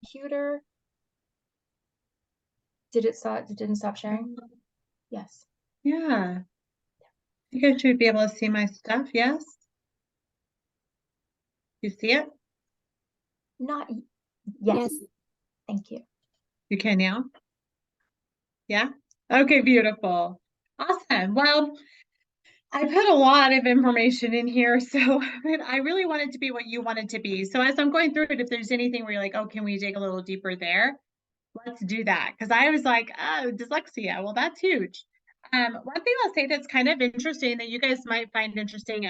computer. Didn't stop sharing? Yes. Yeah. You guys should be able to see my stuff, yes? You see it? Not, yes. Thank you. You can now? Yeah? Okay, beautiful. Awesome. Well, I put a lot of information in here, so I really want it to be what you want it to be. So as I'm going through it, if there's anything where you're like, oh, can we dig a little deeper there? Let's do that. Because I was like, oh, dyslexia. Well, that's huge. One thing I'll say that's kind of interesting that you guys might find interesting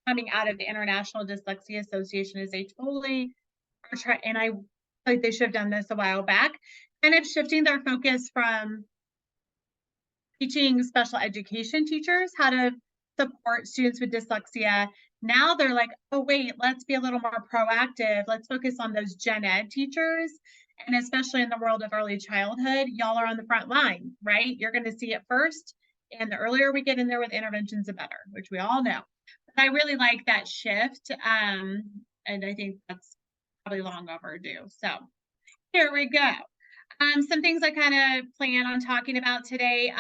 coming out of the International Dyslexia Association is they totally are trying, and I like they should have done this a while back, kind of shifting their focus from teaching special education teachers how to support students with dyslexia. Now they're like, oh, wait, let's be a little more proactive. Let's focus on those gen ed teachers. And especially in the world of early childhood, y'all are on the front line, right? You're going to see it first. And the earlier we get in there with interventions, the better, which we all know. But I really like that shift. And I think that's probably long overdue. So here we go. Some things I kind of plan on talking about today.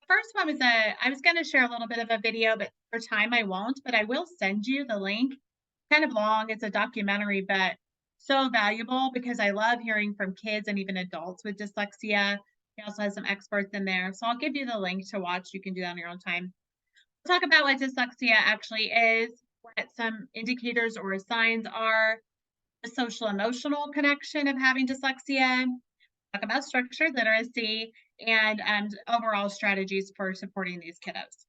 First one was I was going to share a little bit of a video, but for time I won't, but I will send you the link. Kind of long, it's a documentary, but so valuable because I love hearing from kids and even adults with dyslexia. He also has some experts in there. So I'll give you the link to watch. You can do that on your own time. We'll talk about what dyslexia actually is, what some indicators or signs are, the social emotional connection of having dyslexia, talk about structured literacy, and overall strategies for supporting these kiddos.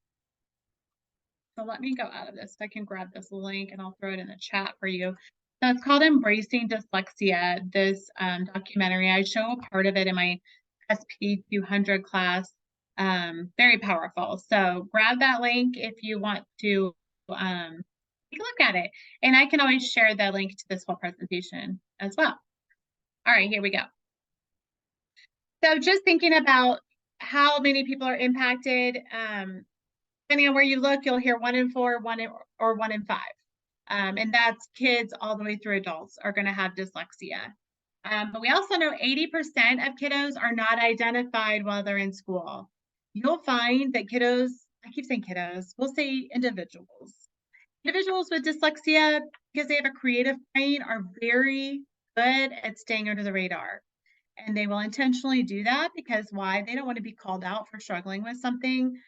So let me go out of this. I can grab this link and I'll throw it in the chat for you. So it's called Embracing Dyslexia, this documentary. I show a part of it in my SP 200 class. Very powerful. So grab that link if you want to take a look at it. And I can always share the link to this whole presentation as well. All right, here we go. So just thinking about how many people are impacted, depending on where you look, you'll hear 1 in 4, 1 in 5. And that's kids all the way through adults are going to have dyslexia. But we also know 80% of kiddos are not identified while they're in school. You'll find that kiddos, I keep saying kiddos, we'll say individuals. Individuals with dyslexia, because they have a creative brain, are very good at staying under the radar. And they will intentionally do that because why? They don't want to be called out for struggling with something.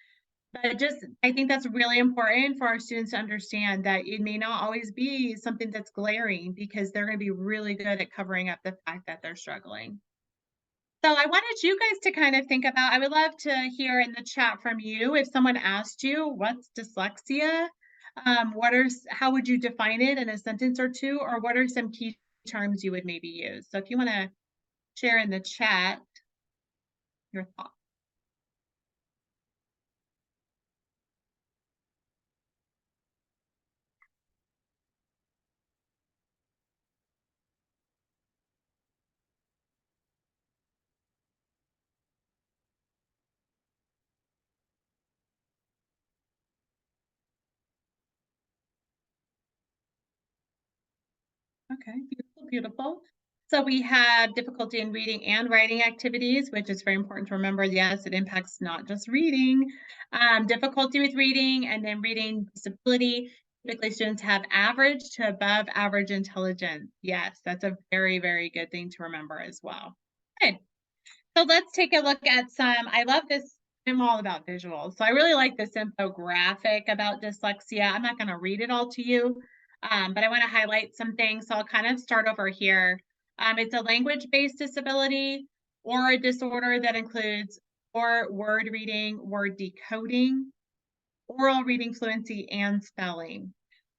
But I think that's really important for our students to understand that it may not always be something that's glaring because they're going to be really good at covering up the fact that they're struggling. So I wanted you guys to kind of think about, I would love to hear in the chat from you, if someone asked you, what's dyslexia? How would you define it in a sentence or two? Or what are some key terms you would maybe use? So if you want to share in the chat your thoughts. Okay, beautiful, beautiful. So we have difficulty in reading and writing activities, which is very important to remember. Yes, it impacts not just reading, difficulty with reading and then reading disability. Typically, students have average to above average intelligence. Yes, that's a very, very good thing to remember as well. Good. So let's take a look at some, I love this. I'm all about visuals. So I really like this infographic about dyslexia. I'm not going to read it all to you, but I want to highlight some things. So I'll kind of start over here. It's a language-based disability or a disorder that includes or word reading, word decoding, oral reading fluency, and spelling.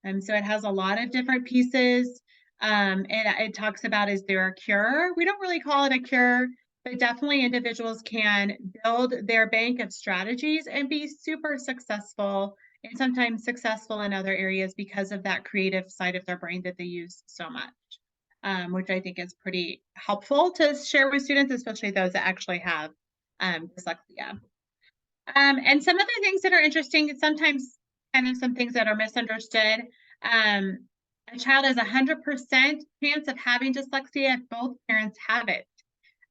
So it has a lot of different pieces. It talks about, is there a cure? We don't really call it a cure, but definitely individuals can build their bank of strategies and be super successful and sometimes successful in other areas because of that creative side of their brain that they use so much, which I think is pretty helpful to share with students, especially those that actually have dyslexia. And some other things that are interesting, sometimes kind of some things that are misunderstood. A child has 100% chance of having dyslexia if both parents have it.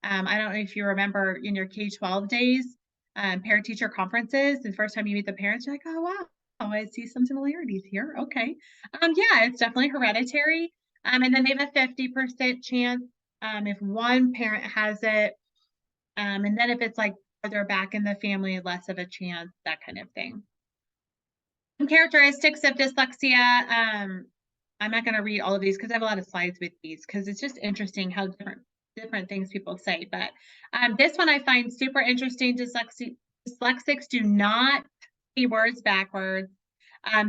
I don't know if you remember in your K-12 days, parent-teacher conferences, the first time you meet the parents, you're like, "Oh, wow. Oh, I see some similarities here. Okay." Yeah, it's definitely hereditary. And then they have a 50% chance if one parent has it. And then if it's like further back in the family, less of a chance, that kind of thing. Some characteristics of dyslexia. I'm not going to read all of these because I have a lot of slides with these because it's just interesting how different things people say. But this one I find super interesting. Dyslexics do not see words backwards.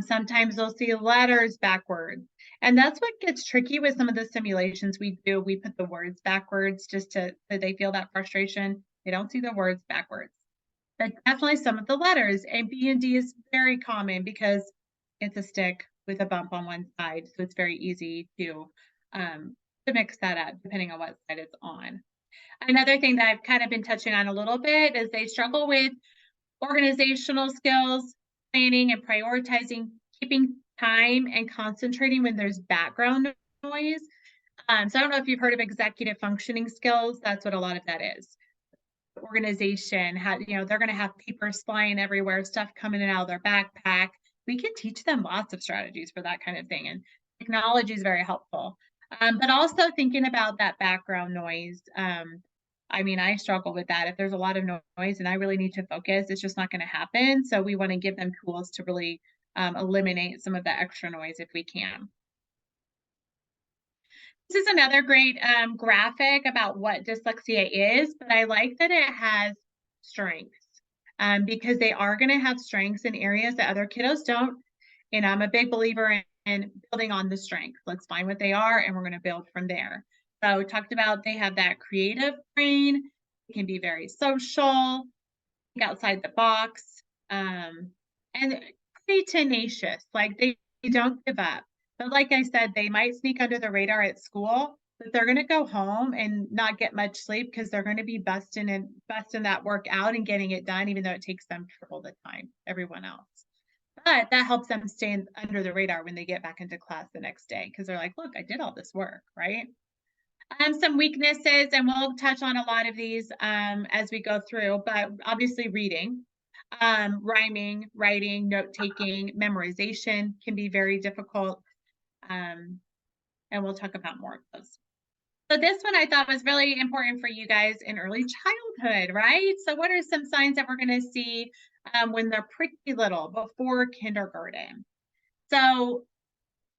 Sometimes they'll see letters backwards. And that's what gets tricky with some of the simulations we do. We put the words backwards just so they feel that frustration. They don't see the words backwards. But definitely some of the letters. And B and D is very common because it's a stick with a bump on one side. So it's very easy to mix that up depending on what side it's on. Another thing that I've kind of been touching on a little bit is they struggle with organizational skills, planning and prioritizing, keeping time and concentrating when there's background noise. So I don't know if you've heard of executive functioning skills. That's what a lot of that is. Organization, they're going to have papers flying everywhere, stuff coming in and out of their backpack. We can teach them lots of strategies for that kind of thing. And technology is very helpful. But also thinking about that background noise. I struggle with that. If there's a lot of noise and I really need to focus, it's just not going to happen. So we want to give them tools to really eliminate some of the extra noise if we can. This is another great graphic about what dyslexia is, but I like that it has strengths because they are going to have strengths in areas that other kiddos don't. And I'm a big believer in building on the strengths. Let's find what they are and we're going to build from there. So talked about they have that creative brain. It can be very social, think outside the box, and pretty tenacious. Like they don't give up. But like I said, they might sneak under the radar at school, but they're going to go home and not get much sleep because they're going to be busting that work out and getting it done, even though it takes them triple the time everyone else. But that helps them stay under the radar when they get back into class the next day because they're like, look, I did all this work, right? Some weaknesses, and we'll touch on a lot of these as we go through, but obviously reading, rhyming, writing, note-taking, memorization can be very difficult. And we'll talk about more of those. So this one I thought was really important for you guys in early childhood, right? So what are some signs that we're going to see when they're pretty little, before kindergarten? So,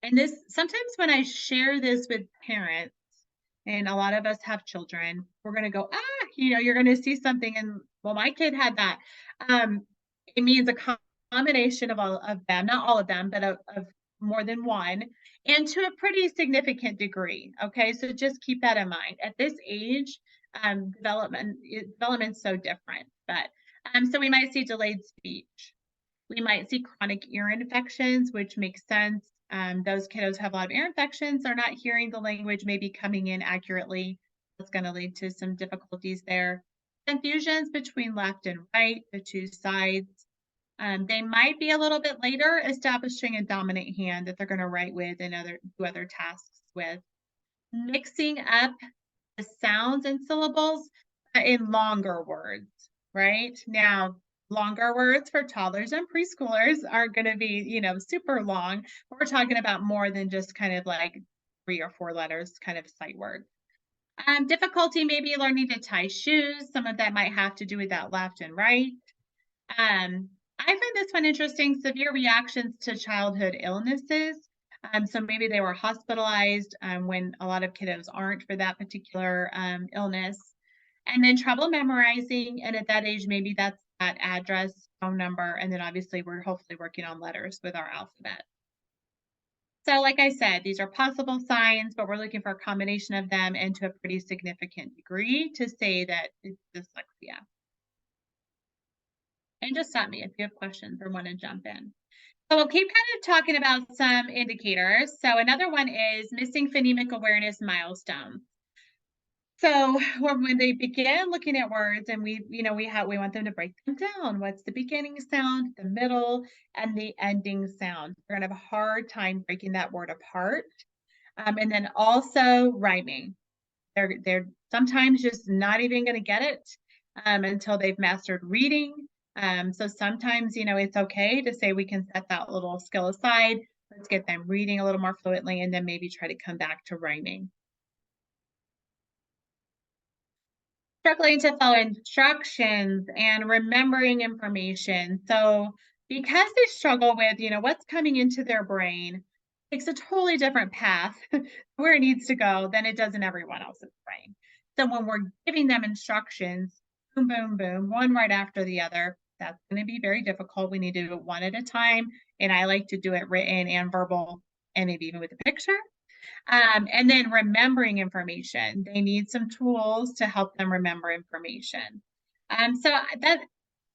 and this, sometimes when I share this with parents, and a lot of us have children, we're going to go, you're going to see something. And well, my kid had that. It means a combination of all of them, not all of them, but of more than one, and to a pretty significant degree. Okay, so just keep that in mind. At this age, development's so different. But so we might see delayed speech. We might see chronic ear infections, which makes sense. Those kiddos have a lot of ear infections. They're not hearing the language, maybe coming in accurately. That's going to lead to some difficulties there. Confusions between left and right, the two sides. They might be a little bit later establishing a dominant hand that they're going to write with and do other tasks with. Mixing up the sounds and syllables in longer words, right? Now, longer words for toddlers and preschoolers are going to be, super long. But we're talking about more than just kind of like 3 or 4 letters, kind of sight words. Difficulty maybe learning to tie shoes. Some of that might have to do with that left and right. I find this one interesting, severe reactions to childhood illnesses. So maybe they were hospitalized when a lot of kiddos aren't for that particular illness. And then trouble memorizing. And at that age, maybe that's that address, phone number. And then obviously we're hopefully working on letters with our alphabet. So like I said, these are possible signs, but we're looking for a combination of them and to a pretty significant degree to say that it's dyslexia. And just stop me if you have questions or want to jump in. So we'll keep kind of talking about some indicators. So another one is missing phonemic awareness milestones. So when they begin looking at words and we want them to break them down. What's the beginning sound, the middle, and the ending sound? They're gonna have a hard time breaking that word apart. And then also rhyming. They're sometimes just not even gonna get it until they've mastered reading. So sometimes, it's okay to say we can set that little skill aside. Let's get them reading a little more fluently and then maybe try to come back to rhyming. Struggling to follow instructions and remembering information. So because they struggle with, what's coming into their brain, takes a totally different path where it needs to go than it does in everyone else's brain. So when we're giving them instructions, boom, boom, boom, one right after the other, that's going to be very difficult. We need to do it one at a time. And I like to do it written and verbal and maybe even with a picture. And then remembering information. They need some tools to help them remember information. So that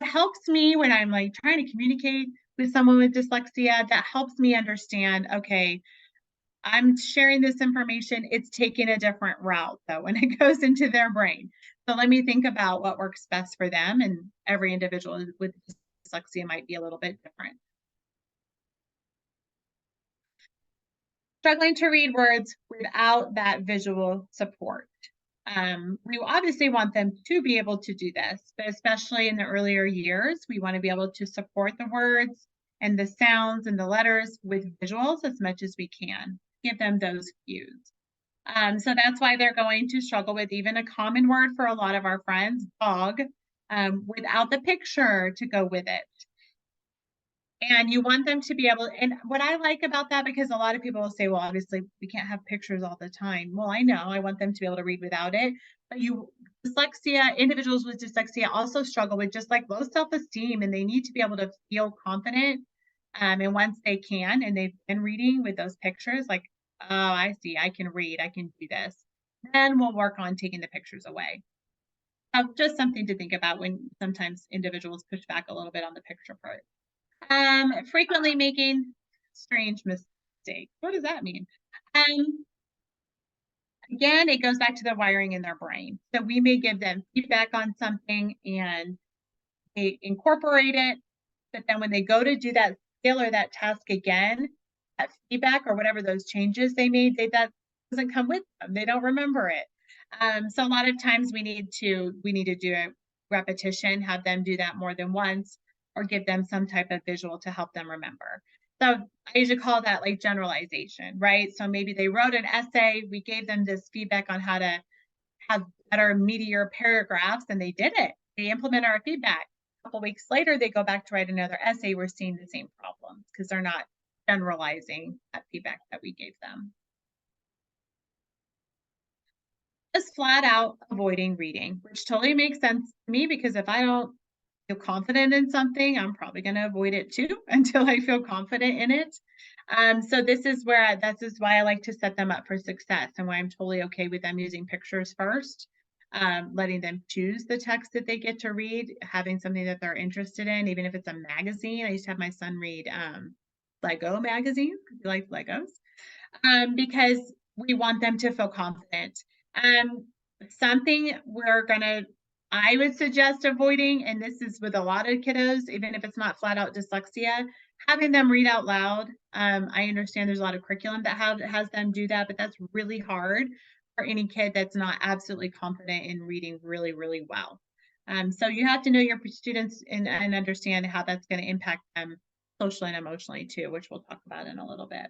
helps me when I'm like trying to communicate with someone with dyslexia. That helps me understand, okay, I'm sharing this information. It's taking a different route though when it goes into their brain. So let me think about what works best for them. And every individual with dyslexia might be a little bit different. Struggling to read words without that visual support. We obviously want them to be able to do this, but especially in the earlier years, we want to be able to support the words and the sounds and the letters with visuals as much as we can. Give them those cues. So that's why they're going to struggle with even a common word for a lot of our friends, dog, without the picture to go with it. And you want them to be able, and what I like about that, because a lot of people will say, well, obviously we can't have pictures all the time. Well, I know, I want them to be able to read without it. But individuals with dyslexia also struggle with just like low self-esteem, and they need to be able to feel confident. And once they can, and they've been reading with those pictures, like, oh, I see, I can read, I can do this. Then we'll work on taking the pictures away. Just something to think about when sometimes individuals push back a little bit on the picture part. Frequently making strange mistakes. What does that mean? Again, it goes back to the wiring in their brain. So we may give them feedback on something and they incorporate it, but then when they go to do that skill or that task again, that feedback or whatever those changes they made, that doesn't come with them. They don't remember it. So a lot of times we need to do a repetition, have them do that more than once, or give them some type of visual to help them remember. So I usually call that like generalization, right? So maybe they wrote an essay, we gave them this feedback on how to have better, meatier paragraphs, and they did it. They implement our feedback. A couple weeks later, they go back to write another essay. We're seeing the same problems because they're not generalizing that feedback that we gave them. Just flat out avoiding reading, which totally makes sense to me because if I don't feel confident in something, I'm probably going to avoid it too until I feel confident in it. So this is why I like to set them up for success and why I'm totally okay with them using pictures first, letting them choose the text that they get to read, having something that they're interested in, even if it's a magazine. I used to have my son read Lego magazines because he likes Legos, because we want them to feel confident. Something I would suggest avoiding, and this is with a lot of kiddos, even if it's not flat out dyslexia, having them read out loud. I understand there's a lot of curriculum that has them do that, but that's really hard for any kid that's not absolutely confident in reading really, really well. So you have to know your students and understand how that's going to impact them socially and emotionally too, which we'll talk about in a little bit.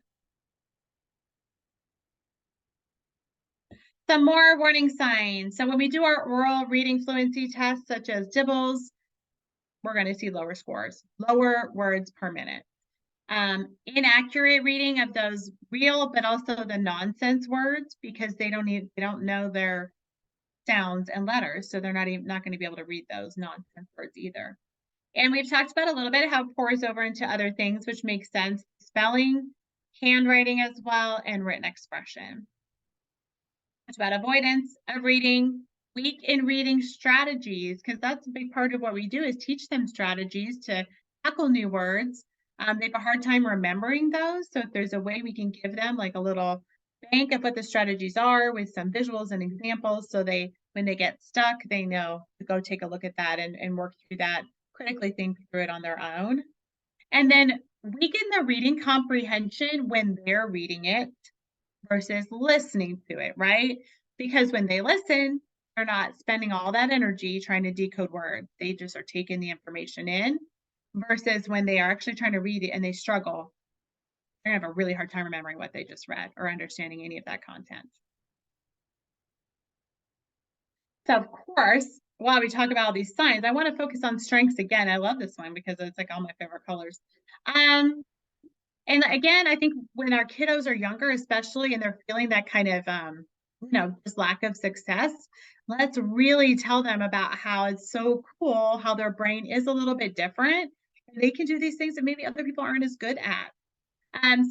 Some more warning signs. So when we do our oral reading fluency tests, such as DIBELS, we're going to see lower scores, lower words per minute. Inaccurate reading of those real, but also the nonsense words because they don't know their sounds and letters, so they're not going to be able to read those nonsense words either. And we've talked about a little bit how it pours over into other things, which makes sense: spelling, handwriting as well, and written expression. It's about avoidance of reading, weak in reading strategies, because that's a big part of what we do is teach them strategies to tackle new words. They have a hard time remembering those. So if there's a way we can give them like a little bank of what the strategies are with some visuals and examples. So when they get stuck, they know to go take a look at that and work through that, critically think through it on their own. And then weaken the reading comprehension when they're reading it versus listening to it, right? Because when they listen, they're not spending all that energy trying to decode words. They just are taking the information in versus when they are actually trying to read it and they struggle, they're gonna have a really hard time remembering what they just read or understanding any of that content. So of course, while we talk about all these signs, I want to focus on strengths again. I love this one because it's like all my favorite colors. And again, I think when our kiddos are younger, especially, and they're feeling that kind of, just lack of success, let's really tell them about how it's so cool how their brain is a little bit different. And they can do these things that maybe other people aren't as good at.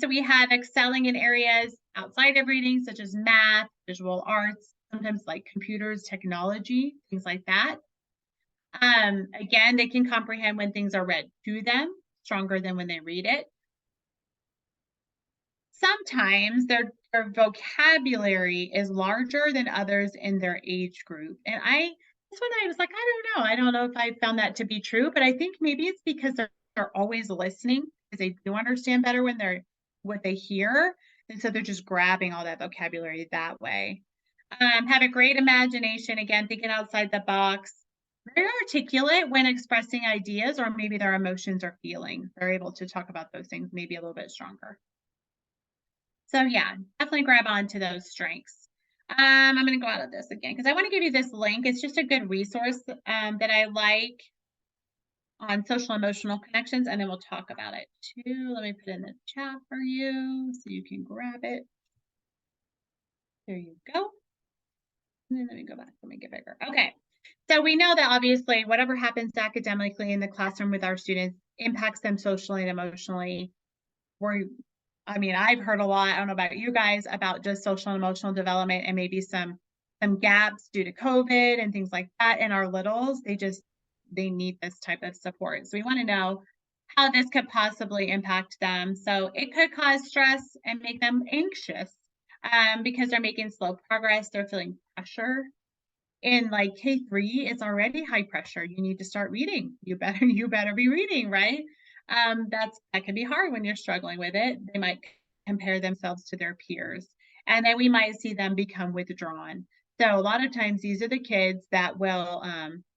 So we have excelling in areas outside of reading, such as math, visual arts, sometimes like computers, technology, things like that. Again, they can comprehend when things are read to them stronger than when they read it. Sometimes their vocabulary is larger than others in their age group. And that's when I was like, I don't know. I don't know if I found that to be true, but I think maybe it's because they're always listening because they do understand better when they're what they hear. And so they're just grabbing all that vocabulary that way. Have a great imagination, again, thinking outside the box. Very articulate when expressing ideas or maybe their emotions or feelings. They're able to talk about those things maybe a little bit stronger. So yeah, definitely grab onto those strengths. I'm going to go out of this again because I want to give you this link. It's just a good resource that I like on social emotional connections, and then we'll talk about it too. Let me put it in the chat for you so you can grab it. There you go. And then let me go back. Let me get bigger. Okay. So we know that obviously whatever happens academically in the classroom with our students impacts them socially and emotionally. I've heard a lot, I don't know about you guys, about just social and emotional development and maybe some gaps due to COVID and things like that in our littles. They need this type of support. So we want to know how this could possibly impact them. So it could cause stress and make them anxious because they're making slow progress. They're feeling pressure. In like K3, it's already high pressure. You need to start reading. You better be reading, right? That can be hard when you're struggling with it. They might compare themselves to their peers, and then we might see them become withdrawn. So a lot of times these are the kids that will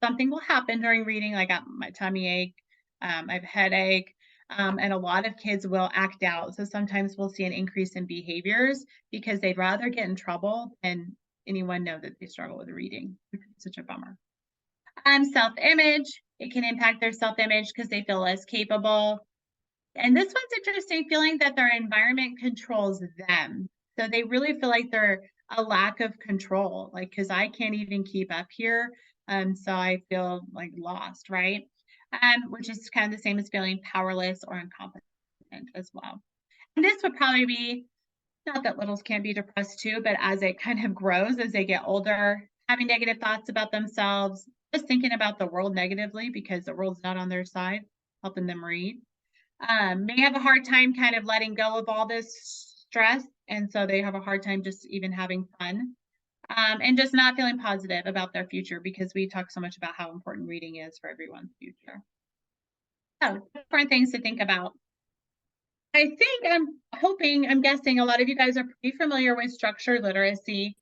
something will happen during reading, like my tummy ache, I have a headache, and a lot of kids will act out. So sometimes we'll see an increase in behaviors because they'd rather get in trouble than anyone know that they struggle with reading. It's such a bummer. Self-image, it can impact their self-image because they feel less capable. And this one's interesting, feeling that their environment controls them. So they really feel like they're a lack of control, like, because I can't even keep up here. So I feel like lost, right? Which is kind of the same as feeling powerless or incompetent as well. And this would probably be, not that littles can't be depressed too, but as it kind of grows, as they get older, having negative thoughts about themselves, just thinking about the world negatively because the world's not on their side, helping them read. May have a hard time kind of letting go of all this stress. And so they have a hard time just even having fun and just not feeling positive about their future because we talk so much about how important reading is for everyone's future. So different things to think about. I think I'm guessing a lot of you guys are pretty familiar with structured literacy.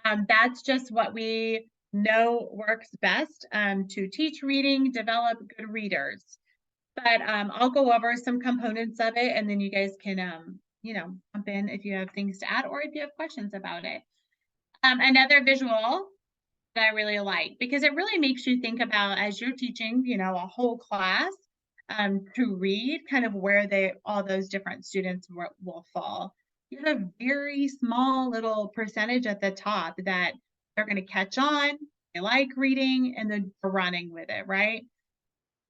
That's just what we know works best to teach reading, develop good readers. But I'll go over some components of it, and then you guys can, jump in if you have things to add or if you have questions about it. Another visual that I really like, because it really makes you think about as you're teaching, a whole class to read, kind of where all those different students will fall. You have a very small little percentage at the top that they're going to catch on, they like reading, and then they're running with it, right?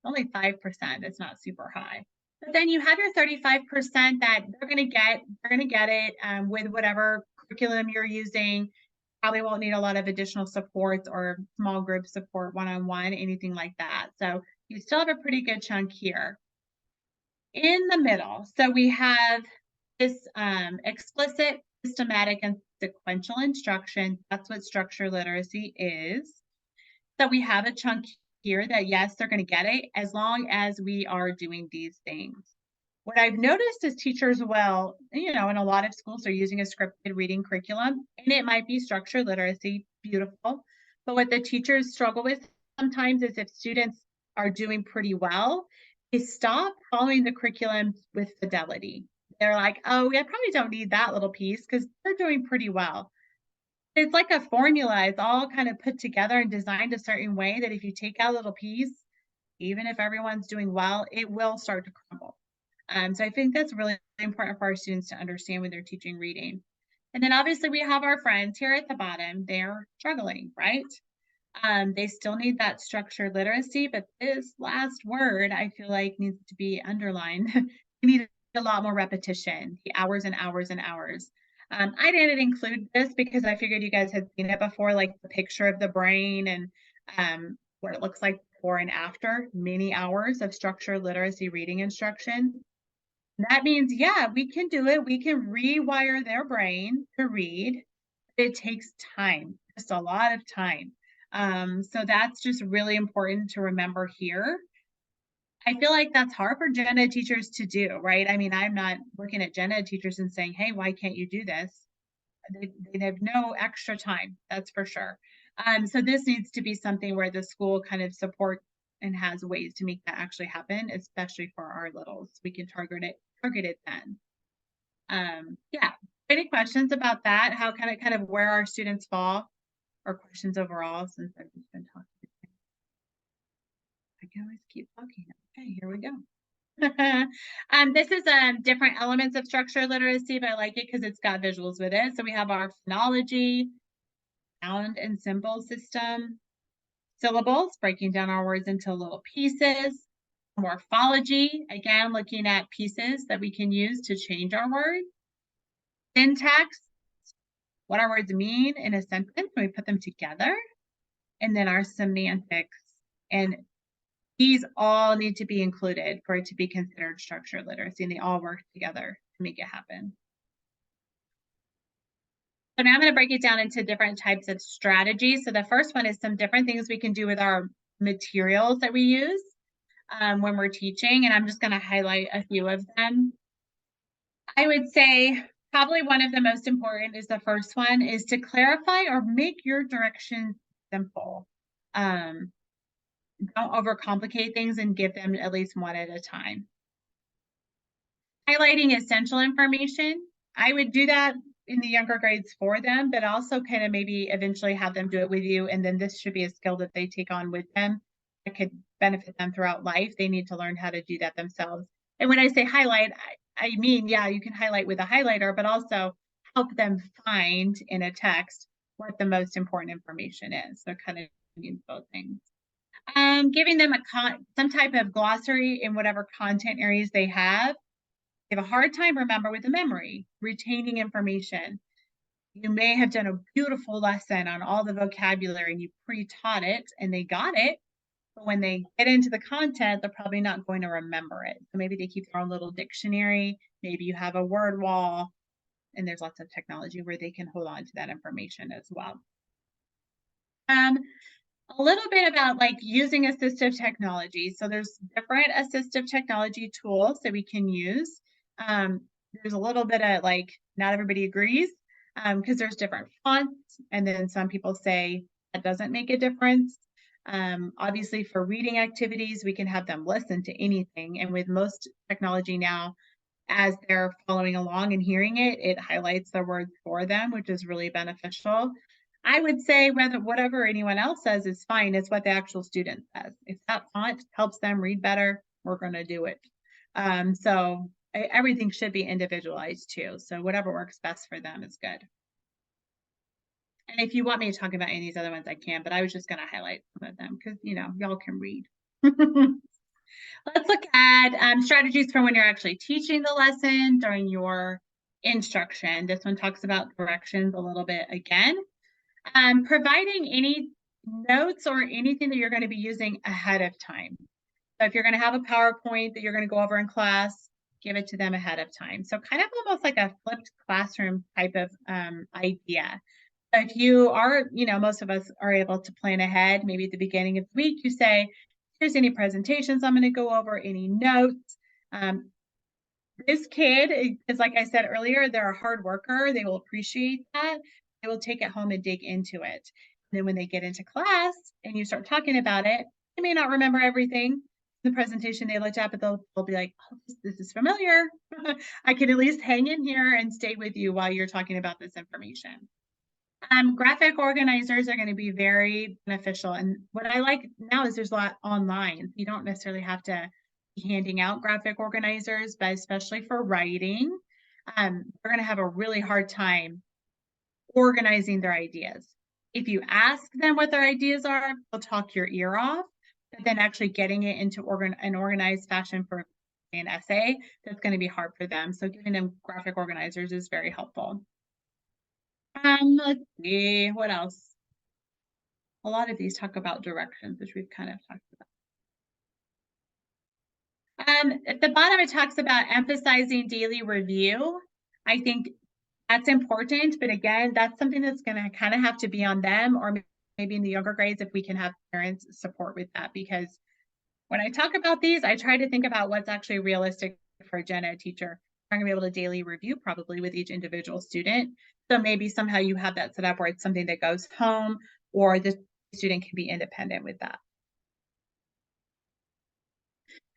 Only 5%, it's not super high. But then you have your 35% that they're going to get it with whatever curriculum you're using. Probably won't need a lot of additional supports or small group support, one-on-one, anything like that. So you still have a pretty good chunk here. In the middle, so we have this explicit systematic and sequential instruction. That's what structure literacy is. So we have a chunk here that, yes, they're going to get it as long as we are doing these things. What I've noticed is teachers will, in a lot of schools are using a scripted reading curriculum, and it might be structure literacy, beautiful. But what the teachers struggle with sometimes is if students are doing pretty well, they stop following the curriculum with fidelity. They're like, oh, I probably don't need that little piece because they're doing pretty well. It's like a formula. It's all kind of put together and designed a certain way that if you take out a little piece, even if everyone's doing well, it will start to crumble. So I think that's really important for our students to understand when they're teaching reading. And then obviously we have our friends here at the bottom. They're struggling, right? They still need that structured literacy, but this last word I feel like needs to be underlined. We need a lot more repetition, the hours and hours and hours. I didn't include this because I figured you guys had seen it before, like the picture of the brain and what it looks like before and after, many hours of structured literacy reading instruction. That means, yeah, we can do it. We can rewire their brain to read. It takes time, just a lot of time. So that's just really important to remember here. I feel like that's hard for gen ed teachers to do, right? I mean, I'm not looking at gen ed teachers and saying, hey, why can't you do this? They have no extra time, that's for sure. So this needs to be something where the school kind of supports and has ways to make that actually happen, especially for our littles. We can target it then. Yeah. Any questions about that? How kind of where our students fall, or questions overall, since I've just been talking? I can always keep talking. Okay, here we go. This is different elements of structured literacy, but I like it because it's got visuals with it. So we have our phonology, sound and symbol system, syllables, breaking down our words into little pieces, morphology, again, looking at pieces that we can use to change our words, syntax, what our words mean in a sentence when we put them together, and then our semantics. And these all need to be included for it to be considered structured literacy, and they all work together to make it happen. So now I'm going to break it down into different types of strategies. So the first one is some different things we can do with our materials that we use when we're teaching, and I'm just going to highlight a few of them. I would say probably one of the most important is the first one is to clarify or make your directions simple. Don't overcomplicate things and give them at least one at a time. Highlighting essential information. I would do that in the younger grades for them, but also kind of maybe eventually have them do it with you. And then this should be a skill that they take on with them that could benefit them throughout life. They need to learn how to do that themselves. And when I say highlight, I mean, yeah, you can highlight with a highlighter, but also help them find in a text what the most important information is. So kind of means both things. Giving them some type of glossary in whatever content areas they have. They have a hard time, remember, with the memory, retaining information. You may have done a beautiful lesson on all the vocabulary and you pre-taught it and they got it, but when they get into the content, they're probably not going to remember it. So maybe they keep their own little dictionary. Maybe you have a word wall, and there's lots of technology where they can hold on to that information as well. A little bit about like using assistive technology. So there's different assistive technology tools that we can use. There's a little bit of like, not everybody agrees because there's different fonts. And then some people say that doesn't make a difference. Obviously for reading activities, we can have them listen to anything. And with most technology now, as they're following along and hearing it, it highlights the words for them, which is really beneficial. I would say whatever anyone else says is fine. It's what the actual student says. If that font helps them read better, we're going to do it. So everything should be individualized too. So whatever works best for them is good. And if you want me to talk about any of these other ones, I can, but I was just going to highlight some of them because, y'all can read. Let's look at strategies for when you're actually teaching the lesson during your instruction. This one talks about directions a little bit again. Providing any notes or anything that you're going to be using ahead of time. So if you're going to have a PowerPoint that you're going to go over in class, give it to them ahead of time. So kind of almost like a flipped classroom type of idea. If you are, most of us are able to plan ahead, maybe at the beginning of the week, you say, here's any presentations I'm going to go over, any notes. This kid is, like I said earlier, they're a hard worker. They will appreciate that. They will take it home and dig into it. And then when they get into class and you start talking about it, they may not remember everything. The presentation they looked at, but they'll be like, oh, this is familiar. I can at least hang in here and stay with you while you're talking about this information. Graphic organizers are going to be very beneficial. And what I like now is there's a lot online. You don't necessarily have to be handing out graphic organizers, but especially for writing, they're going to have a really hard time organizing their ideas. If you ask them what their ideas are, they'll talk your ear off, but then actually getting it into an organized fashion for an essay, that's going to be hard for them. So giving them graphic organizers is very helpful. Let's see, what else? A lot of these talk about directions, which we've kind of talked about. At the bottom, it talks about emphasizing daily review. I think that's important, but again, that's something that's going to kind of have to be on them, or maybe in the younger grades, if we can have parents support with that. Because when I talk about these, I try to think about what's actually realistic for a gen ed teacher. I'm going to be able to daily review probably with each individual student. So maybe somehow you have that set up where it's something that goes home, or the student can be independent with that.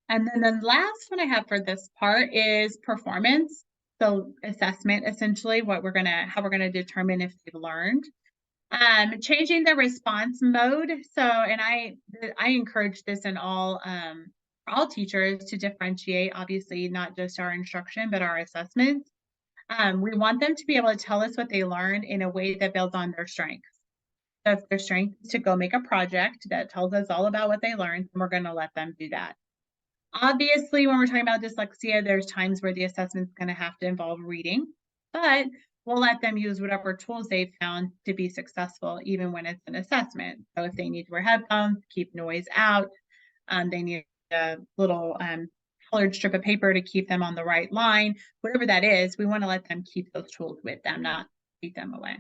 And then the last one I have for this part is performance. So assessment, essentially, how we're gonna determine if they've learned. Changing the response mode. So, and I encourage this in all teachers to differentiate, obviously, not just our instruction, but our assessments. We want them to be able to tell us what they learned in a way that builds on their strengths. So if their strength is to go make a project that tells us all about what they learned, then we're going to let them do that. Obviously, when we're talking about dyslexia, there's times where the assessment is going to have to involve reading, but we'll let them use whatever tools they've found to be successful, even when it's an assessment. So if they need to wear headphones, keep noise out, they need a little colored strip of paper to keep them on the right line, whatever that is, we want to let them keep those tools with them, not take them away.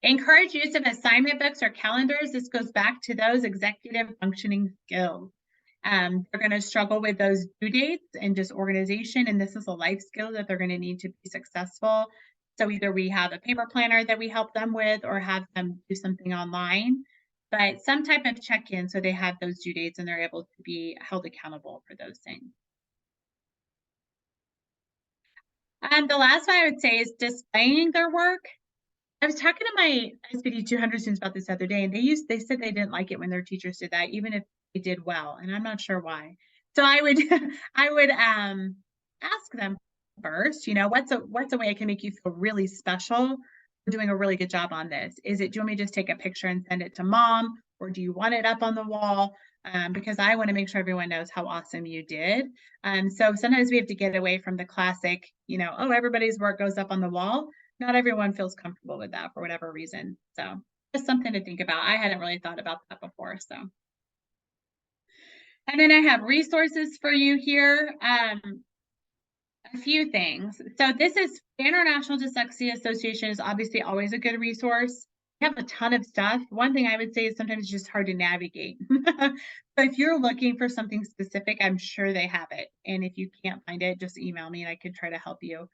Encourage use of assignment books or calendars. This goes back to those executive functioning skills. They're going to struggle with those due dates and just organization, and this is a life skill that they're going to need to be successful. So either we have a paper planner that we help them with, or have them do something online, but some type of check-in so they have those due dates and they're able to be held accountable for those things. The last one I would say is displaying their work. I was talking to my SPD 200 students about this the other day, and they said they didn't like it when their teachers did that, even if they did well, and I'm not sure why. So I would ask them first, what's a way I can make you feel really special for doing a really good job on this? Do you want me to just take a picture and send it to mom, or do you want it up on the wall? Because I want to make sure everyone knows how awesome you did. So sometimes we have to get away from the classic, oh, everybody's work goes up on the wall. Not everyone feels comfortable with that for whatever reason. So just something to think about. I hadn't really thought about that before. So, and then I have resources for you here. A few things. So this is the International Dyslexia Association is obviously always a good resource. We have a ton of stuff. One thing I would say is sometimes it's just hard to navigate. But if you're looking for something specific, I'm sure they have it. And if you can't find it, just email me and I could try to help you.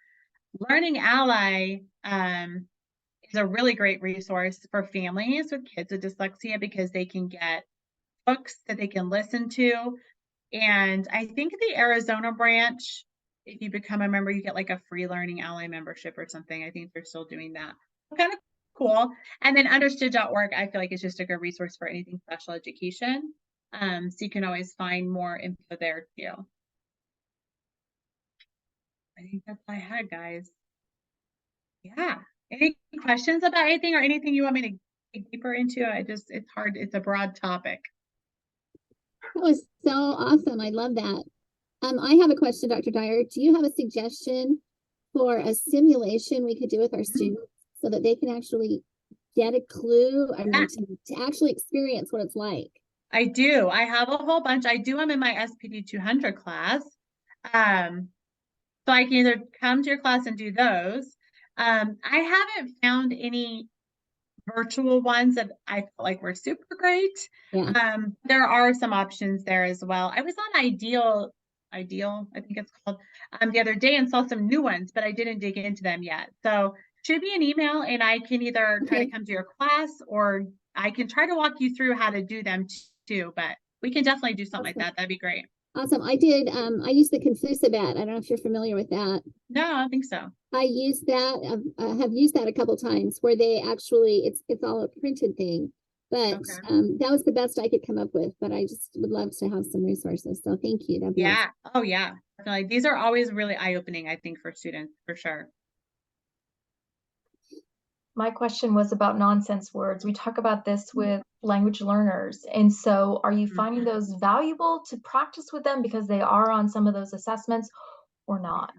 Learning Ally is a really great resource for families with kids with dyslexia because they can get books that they can listen to. And I think the Arizona branch, if you become a member, you get like a free Learning Ally membership or something. I think they're still doing that. Kind of cool. And then understood.org, I feel like it's just a good resource for anything special education. So you can always find more info there too. I think that's all I had, guys. Yeah. Any questions about anything or anything you want me to dig deeper into? It's hard. It's a broad topic. That was so awesome. I love that. I have a question, Dr. Dyer. Do you have a suggestion for a simulation we could do with our students so that they can actually get a clue and to actually experience what it's like? I do. I have a whole bunch. I do them in my SPD 200 class. So I can either come to your class and do those. I haven't found any virtual ones that I feel like were super great. Yeah. There are some options there as well. I was on Ideal, I think it's called, the other day and saw some new ones, but I didn't dig into them yet. So shoot me an email and I can either try to Okay. come to your class or I can try to walk you through how to do them too, but we can definitely do something like Awesome. that. That'd be great. Awesome. I did, I used the Confusabat. I don't know if you're familiar with that. No, I don't think so. I used that, have used that a couple times where they actually, it's all a printed thing. But Okay. that was the best I could come up with, but I just would love to have some resources. So thank you. That'd be awesome. Yeah. Oh, yeah. Definitely. These are always really eye-opening, I think, for students, for sure. My question was about nonsense words. We talk about this with language learners. And so are you finding those valuable to practice with them because they are on some of those assessments or not?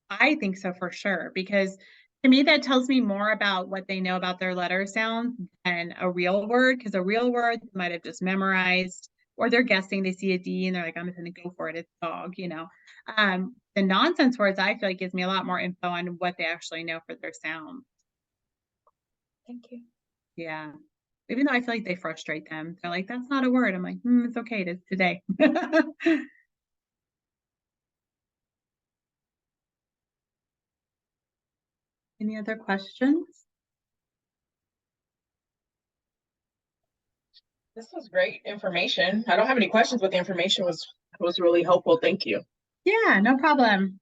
I think so for sure, because to me, that tells me more about what they know about their letter sounds than a real word, because a real word they might have just memorized, or they're guessing, they see a D and they're like, I'm just gonna go for it, it's dog, you know. The nonsense words I feel like gives me a lot more info on what they actually know for their sound. Thank you. Yeah. Even though I feel like they frustrate them. They're like, that's not a word. I'm like, it's okay, it is today. Any other questions? This was great information. I don't have any questions, but the information was really helpful. Thank you. Yeah, no problem.